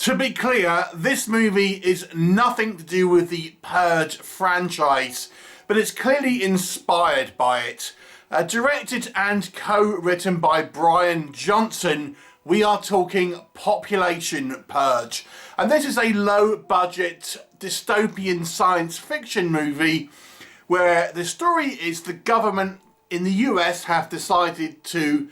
To be clear, this movie is nothing to do with the Purge franchise, but it's clearly inspired by it. Directed and co-written by Brian Johnson, we are talking Population Purge. And this is a low-budget dystopian science fiction movie where the story is the government in the US have decided to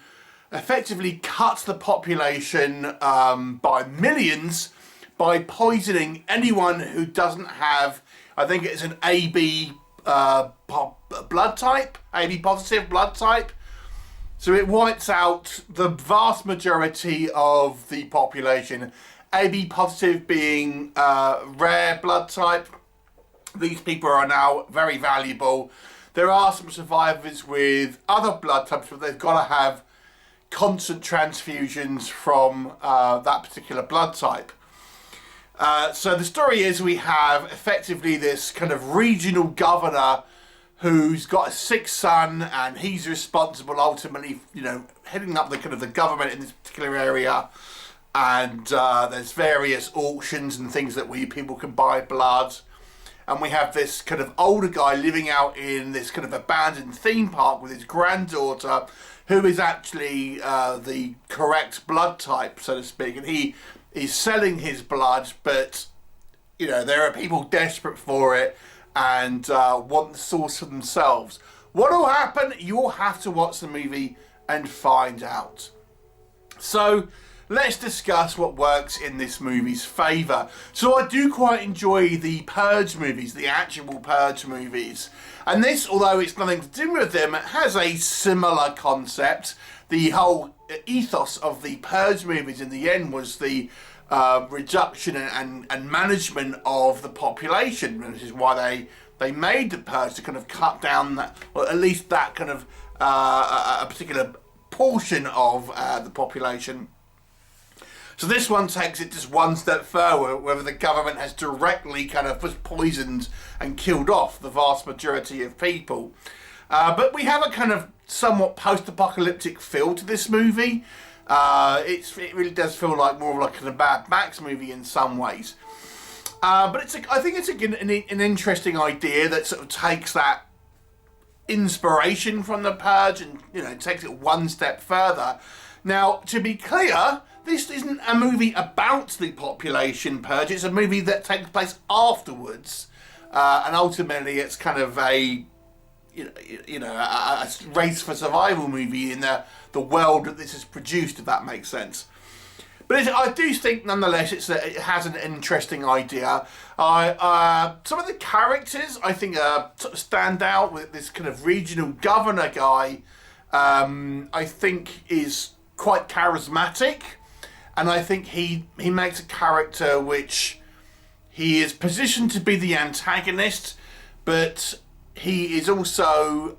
effectively cut the population by millions by poisoning anyone who doesn't have, I think it's an AB blood type, AB positive blood type. So it wipes out the vast majority of the population. AB positive being rare blood type. These people are now very valuable. There are some survivors with other blood types, but they've got to have constant transfusions from that particular blood type. So the story is we have effectively this kind of regional governor who's got a sick son, and he's responsible ultimately, you know, heading up the kind of the government in this particular area. And there's various auctions and things that people can buy blood. And we have this kind of older guy living out in this kind of abandoned theme park with his granddaughter, who is actually the correct blood type, so to speak. And he is selling his blood, but, you know, there are people desperate for it and want the source for themselves. What will happen? You'll have to watch the movie and find out. So let's discuss what works in this movie's favour. So I do quite enjoy the Purge movies, the actual Purge movies. And this, although it's nothing to do with them, has a similar concept. The whole ethos of the Purge movies in the end was the reduction and management of the population, which is why they made the Purge, to kind of cut down that, or at least that kind of a particular portion of the population. So this one takes it just one step further, whether the government has directly kind of poisoned and killed off the vast majority of people. But we have a kind of somewhat post-apocalyptic feel to this movie. It really does feel like more of like a Mad Max movie in some ways. But I think it's an interesting idea that sort of takes that inspiration from the Purge and, you know, takes it one step further. Now, to be clear, this isn't a movie about the population purge. It's a movie that takes place afterwards, and ultimately, it's kind of a race for survival movie in the world that this is produced, if that makes sense. But I do think, nonetheless, it has an interesting idea. Some of the characters I think sort of stand out. With this kind of regional governor guy, I think is quite charismatic. And I think he makes a character which he is positioned to be the antagonist, but he is also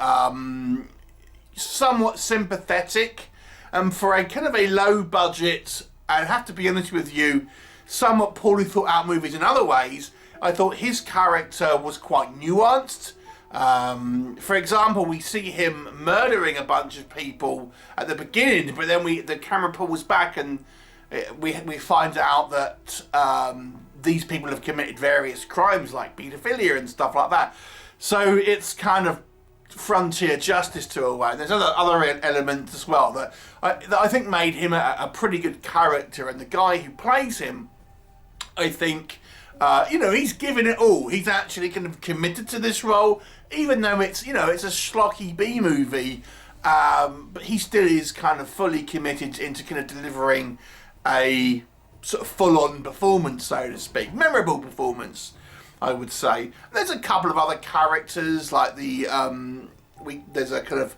somewhat sympathetic. And for a kind of a low budget, I have to be honest with you, somewhat poorly thought out movies in other ways, I thought his character was quite nuanced. For example, we see him murdering a bunch of people at the beginning, but then the camera pulls back and we find out that these people have committed various crimes like paedophilia and stuff like that. So it's kind of frontier justice to a way. There's other elements as well that I think made him a pretty good character, and the guy who plays him, I think, he's given it all. He's actually kind of committed to this role, even though it's a schlocky B movie, but he still is kind of fully committed into kind of delivering a sort of full-on performance, so to speak. Memorable performance, I would say. There's a couple of other characters, like there's a kind of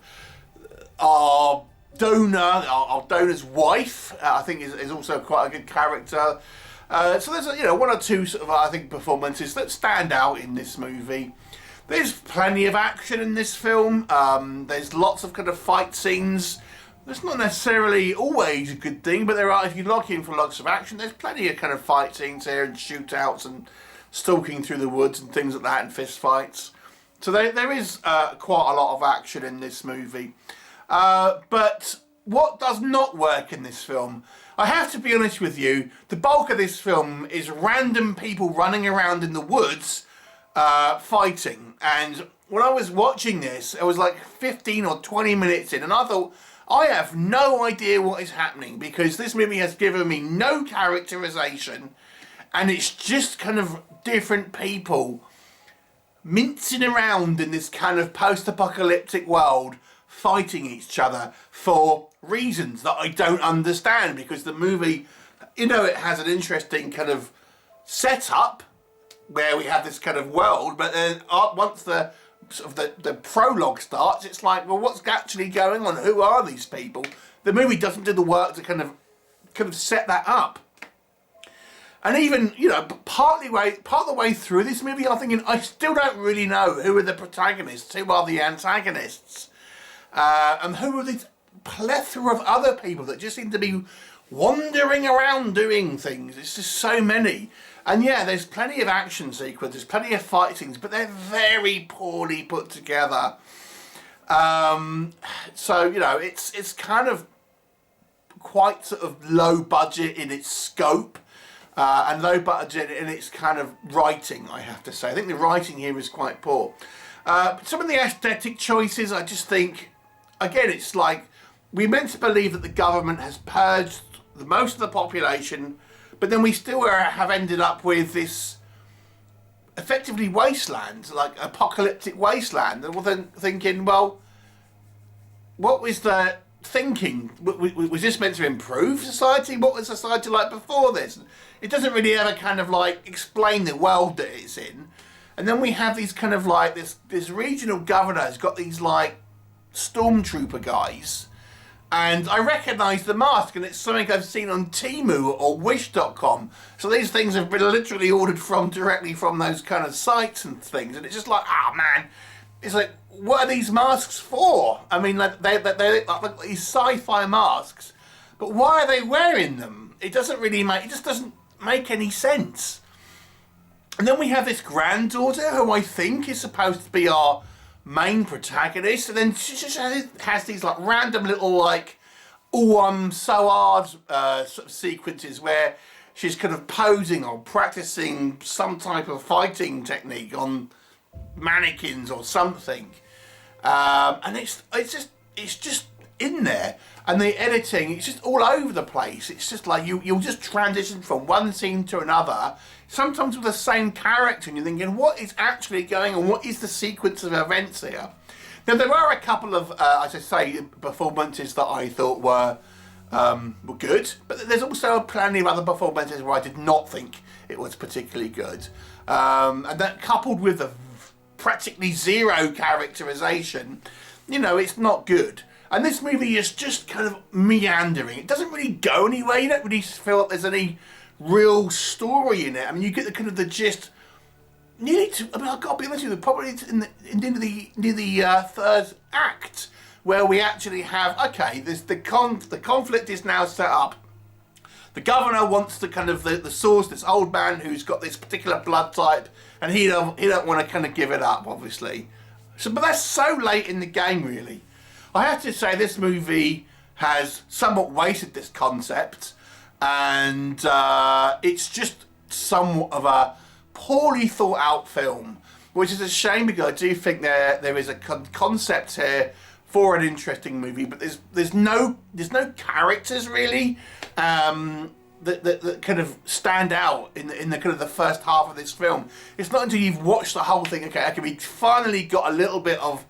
our donor's wife, I think is also quite a good character. So there's one or two sort of, I think, performances that stand out in this movie. There's plenty of action in this film. There's lots of kind of fight scenes. That's not necessarily always a good thing, but there are, if you lock in for lots of action, there's plenty of kind of fight scenes here and shootouts and stalking through the woods and things like that, and fist fights. So there is quite a lot of action in this movie. But what does not work in this film? I have to be honest with you, the bulk of this film is random people running around in the woods fighting. And when I was watching this, it was like 15 or 20 minutes in, and I thought, I have no idea what is happening, because this movie has given me no characterization, and it's just kind of different people mincing around in this kind of post-apocalyptic world, fighting each other for reasons that I don't understand, because the movie, you know, it has an interesting kind of setup where we have this kind of world, but then once the sort of the prologue starts, it's like, well, what's actually going on? Who are these people? The movie doesn't do the work to kind of set that up. And even, you know, part of the way through this movie, I'm thinking, I still don't really know who are the protagonists, who are the antagonists, and who are these plethora of other people that just seem to be wandering around doing things. It's just so many. And yeah, there's plenty of action sequences, plenty of fight scenes, but they're very poorly put together. So, you know, it's kind of quite sort of low budget in its scope, and low budget in its kind of writing, I have to say. I think the writing here is quite poor. Some of the aesthetic choices, I just think, again, it's like, we're meant to believe that the government has purged most of the population, but then we still have ended up with this effectively wasteland, like apocalyptic wasteland. And we're then thinking, well, what was the thinking? Was this meant to improve society? What was society like before this? It doesn't really ever kind of like explain the world that it's in. And then we have these kind of like, this regional governor has got these like stormtrooper guys. And I recognise the mask, and it's something I've seen on Temu or Wish.com. So these things have been literally ordered directly from those kind of sites and things. And it's just like, ah, man, it's like, what are these masks for? I mean, like, they like these sci-fi masks, but why are they wearing them? It just doesn't make any sense. And then we have this granddaughter, who I think is supposed to be our main protagonist, and then she just has these like random little like so hard sort of sequences where she's kind of posing or practicing some type of fighting technique on mannequins or something, and it's just in there, and the editing, it's just all over the place. It's just like you'll just transition from one scene to another, sometimes with the same character, and you're thinking, what is actually going on? What is the sequence of events here? Now, there were a couple of, as I say, performances that I thought were good, but there's also plenty of other performances where I did not think it was particularly good. And that, coupled with the practically zero characterization, you know, it's not good. And this movie is just kind of meandering. It doesn't really go anywhere. You don't really feel like there's any real story in it. I mean, you get the kind of the gist nearly to, I mean, I've got to be honest with you, probably near the third act, where we actually have, okay, the conflict is now set up. The governor wants the kind of the source, this old man who's got this particular blood type, and he don't want to kind of give it up, obviously. So, but that's so late in the game, really. I have to say, this movie has somewhat wasted this concept, and it's just somewhat of a poorly thought out film, which is a shame, because I do think there is a concept here for an interesting movie, but there's no characters really that kind of stand out in the kind of the first half of this film. It's not until you've watched the whole thing, okay, we finally got a little bit of,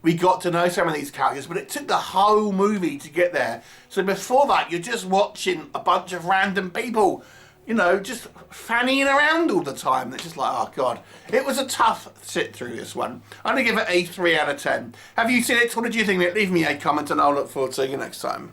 we got to know some of these characters, but it took the whole movie to get there. So before that, you're just watching a bunch of random people, you know, just fannying around all the time. It's just like, oh God. It was a tough sit through, this one. I'm going to give it a 3 out of 10. Have you seen it? What did you think of it? Leave me a comment and I'll look forward to seeing you next time.